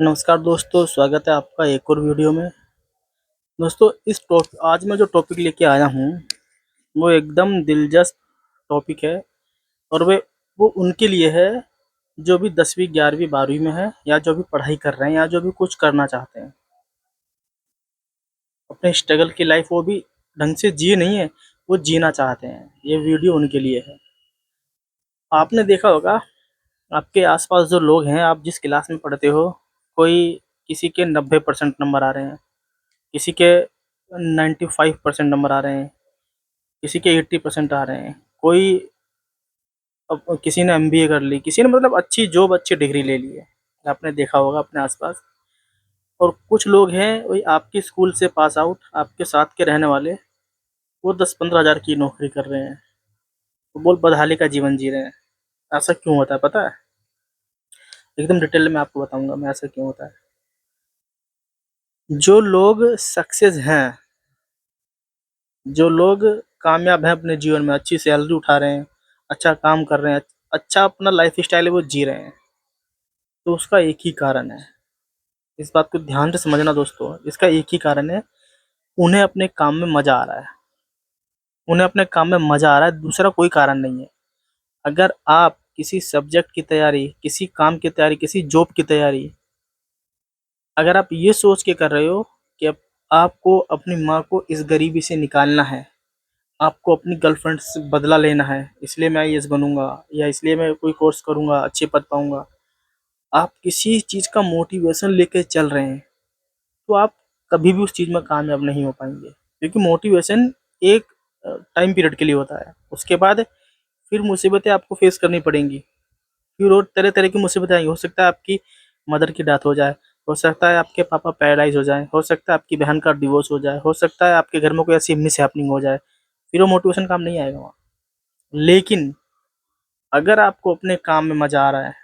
नमस्कार दोस्तों, स्वागत है आपका एक और वीडियो में। दोस्तों आज मैं जो टॉपिक लेके आया हूँ, वो एकदम दिलचस्प टॉपिक है और वो उनके लिए है जो भी 10वीं 11वीं 12वीं में है या जो भी पढ़ाई कर रहे हैं या जो भी कुछ करना चाहते हैं। अपने स्ट्रगल की लाइफ वो भी ढंग से जिए नहीं है, वो जीना चाहते हैं। ये वीडियो उनके लिए है। आपने देखा होगा, आपके आस-पास जो लोग हैं, आप जिस क्लास में पढ़ते हो, कोई किसी के 90% नंबर आ रहे हैं, किसी के 95% नंबर आ रहे हैं, किसी के 80% आ रहे हैं। कोई अब किसी ने एमबीए कर ली, किसी ने मतलब अच्छी जॉब, अच्छी डिग्री ले ली है। आपने देखा होगा अपने आस-पास। और कुछ लोग हैं वही आपके स्कूल से पास आउट, आपके साथ के रहने वाले, वो 10-15 हज़ार की नौकरी कर रहे हैं। वो बहुत बदहाली का जीवन जी रहे हैं। ऐसा क्यों होता है पता है? एकदम डिटेल में आपको बताऊँगा मैं ऐसा क्यों होता है। जो लोग सक्सेस हैं, जो लोग कामयाब हैं अपने जीवन में, अच्छी सैलरी उठा रहे हैं, अच्छा काम कर रहे हैं, अच्छा अपना लाइफ़स्टाइल है वो जी रहे हैं, तो उसका एक ही कारण है। इस बात को ध्यान से समझना दोस्तों, इसका एक ही कारण है, उन्हें अपने काम में मज़ा आ रहा है। उन्हें अपने काम में मज़ा आ रहा है, दूसरा कोई कारण नहीं है। अगर आप किसी सब्जेक्ट की तैयारी, किसी काम की तैयारी, किसी जॉब की तैयारी, अगर आप ये सोच के कर रहे हो कि अब आपको अपनी माँ को इस गरीबी से निकालना है, आपको अपनी गर्लफ्रेंड से बदला लेना है, इसलिए मैं आईएएस बनूँगा या इसलिए मैं कोई कोर्स करूँगा, अच्छे पद पाऊँगा। आप किसी चीज़ का मोटिवेशन लेके चल रहे हैं, तो आप कभी भी उस चीज़ में कामयाब नहीं हो पाएँगे। क्योंकि मोटिवेशन एक टाइम पीरियड के लिए होता है। उसके बाद फिर मुसीबतें आपको फेस करनी पड़ेंगी। फिर और तरह-तरह की मुसीबतें आएँगी। हो सकता है आपकी मदर की डेथ हो जाए, हो सकता है आपके पापा पैरालाइज़ हो जाएँ, हो सकता है आपकी बहन का डिवोर्स हो जाए, हो सकता है आपके घर में कोई ऐसी मिसहैपनिंग हो जाए। फिर वो मोटिवेशन काम नहीं आएगा वहाँ। लेकिन अगर आपको अपने काम में मज़ा आ रहा है,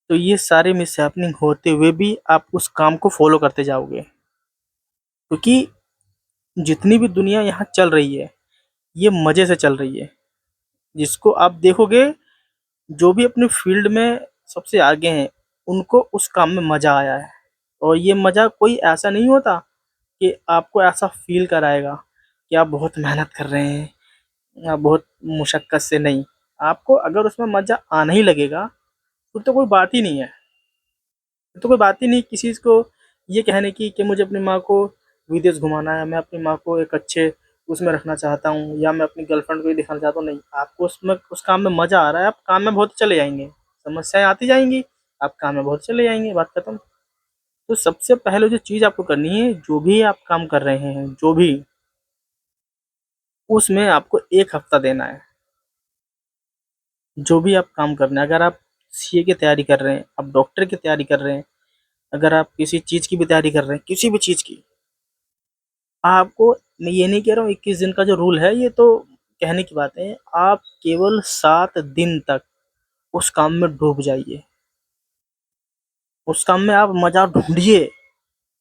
तो ये सारे मिसहैपनिंग होते हुए भी आप उस काम को फ़ॉलो करते जाओगे। क्योंकि जितनी भी दुनिया यहाँ चल रही है, ये मज़े से चल रही है। जिसको आप देखोगे, जो भी अपनी फ़ील्ड में सबसे आगे हैं, उनको उस काम में मज़ा आया है। और ये मज़ा कोई ऐसा नहीं होता कि आपको ऐसा फ़ील कराएगा कि आप बहुत मेहनत कर रहे हैं या बहुत मुशक्कत से, नहीं। आपको अगर उसमें मज़ा आने ही लगेगा, फिर तो कोई बात ही नहीं है। फिर तो कोई बात ही नहीं किसी को ये कहने की कि मुझे अपनी माँ को विदेश घुमाना है, मैं अपनी माँ को एक अच्छे उसमें रखना चाहता हूँ या मैं अपनी गर्लफ्रेंड को ये दिखाना चाहता हूँ, नहीं। आपको उसमें उस काम में मज़ा आ रहा है, आप काम में बहुत चले जाएँगे। समस्याएँ आती जाएँगी, आप काम में बहुत चले जाएँगे, बात खत्म। तो सबसे पहले जो चीज़ आपको करनी है, जो भी आप काम कर रहे हैं, जो भी, उसमें आपको 1 हफ़्ता देना है। जो भी आप काम कर रहे हैं, अगर आप सीए की तैयारी कर रहे हैं, आप डॉक्टर की तैयारी कर रहे हैं, अगर आप किसी चीज़ की भी तैयारी कर रहे हैं, किसी भी चीज़ की, आपको, मैं ये नहीं कह रहा हूँ 21 दिन का जो रूल है, ये तो कहने की बात है। आप केवल 7 दिन तक उस काम में डूब जाइए। उस काम में आप मज़ा ढूँढिए,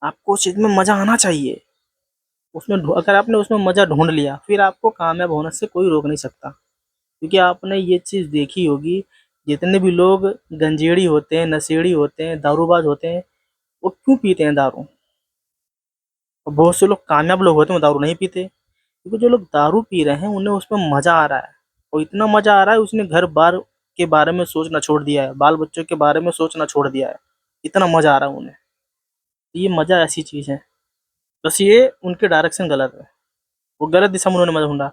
आपको उस चीज़ में मज़ा आना चाहिए। उसमें अगर आपने उसमें मज़ा ढूँढ लिया, फिर आपको कामयाब होने से कोई रोक नहीं सकता। क्योंकि आपने ये चीज़ देखी होगी, जितने भी लोग गंजेड़ी होते हैं, नशेड़ी होते हैं, दारूबाज़ होते हैं, वो क्यों पीते हैं दारू? और बहुत से लोग कामयाब लोग होते हैं, वो दारू नहीं पीते। क्योंकि जो लोग दारू पी रहे हैं, उन्हें उसमें मज़ा आ रहा है। और इतना मज़ा आ रहा है, उसने घर-बार के बारे में सोचना छोड़ दिया है, बाल-बच्चों के बारे में सोचना छोड़ दिया है। इतना मज़ा आ रहा है उन्हें। तो ये मज़ा ऐसी चीज़ है। बस ये उनके डायरेक्शन गलत है। वो गलत दिशा में उन्होंने मज़ा ढूँढा।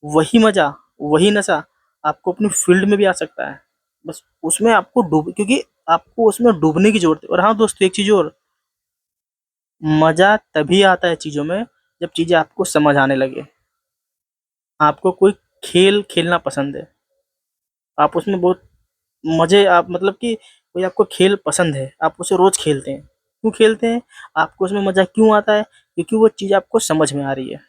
वही मज़ा, वही नशा आपको अपनी फ़ील्ड में भी आ सकता है। बस उसमें आपको क्योंकि आपको उसमें डूबने की ज़रूरत है। और हाँ दोस्तों, एक चीज़ और, मज़ा तभी आता है चीज़ों में, जब चीज़ें आपको समझ आने लगे। आपको कोई खेल खेलना पसंद है, आप उसमें बहुत मज़े, आप मतलब कि कोई आपको खेल पसंद है, आप उसे रोज़ खेलते हैं। क्यों खेलते हैं? आपको उसमें मज़ा क्यों आता है? क्योंकि वो चीज़ आपको समझ में आ रही है।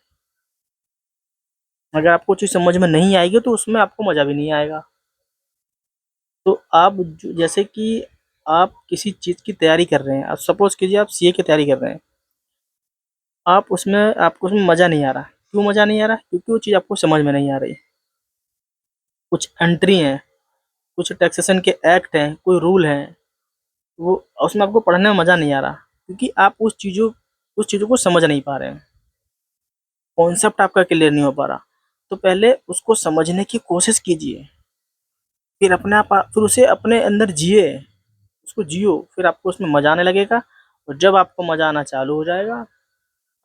अगर आपको चीज़ समझ में नहीं आएगी, तो उसमें आपको मज़ा भी नहीं आएगा। तो आप जैसे कि आप किसी चीज़ की तैयारी कर रहे हैं, अब सपोज़ कीजिए आप सीए की तैयारी कर रहे हैं। आपको उसमें मज़ा नहीं आ रहा। क्यों मज़ा नहीं आ रहा? क्योंकि वो चीज़ आपको समझ में नहीं आ रही। कुछ एंट्री हैं, कुछ टैक्सेशन के एक्ट हैं, कोई रूल हैं, वो उसमें आपको पढ़ने में मज़ा नहीं आ रहा, क्योंकि आप उस चीज़ों को समझ नहीं पा रहे हैं, कॉन्सेप्ट आपका क्लियर नहीं हो पा रहा। तो पहले उसको समझने की कोशिश कीजिए, फिर उसे अपने अंदर जिए, उसको जियो, फिर आपको उसमें मज़ा आने लगेगा, और जब आपको मज़ा आना चालू हो जाएगा,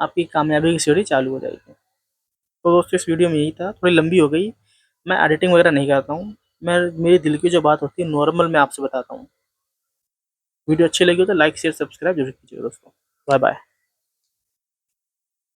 आपकी कामयाबी की सीढ़ी चालू हो जाएगी। तो दोस्तों इस वीडियो में यही था, थोड़ी लंबी हो गई। मैं एडिटिंग वगैरह नहीं करता हूँ, मैं मेरे दिल की जो बात होती है नॉर्मल मैं आपसे बताता हूँ। वीडियो अच्छी लगी हो तो लाइक शेयर सब्सक्राइब जरूर कीजिएगा दोस्तों। Bye bye.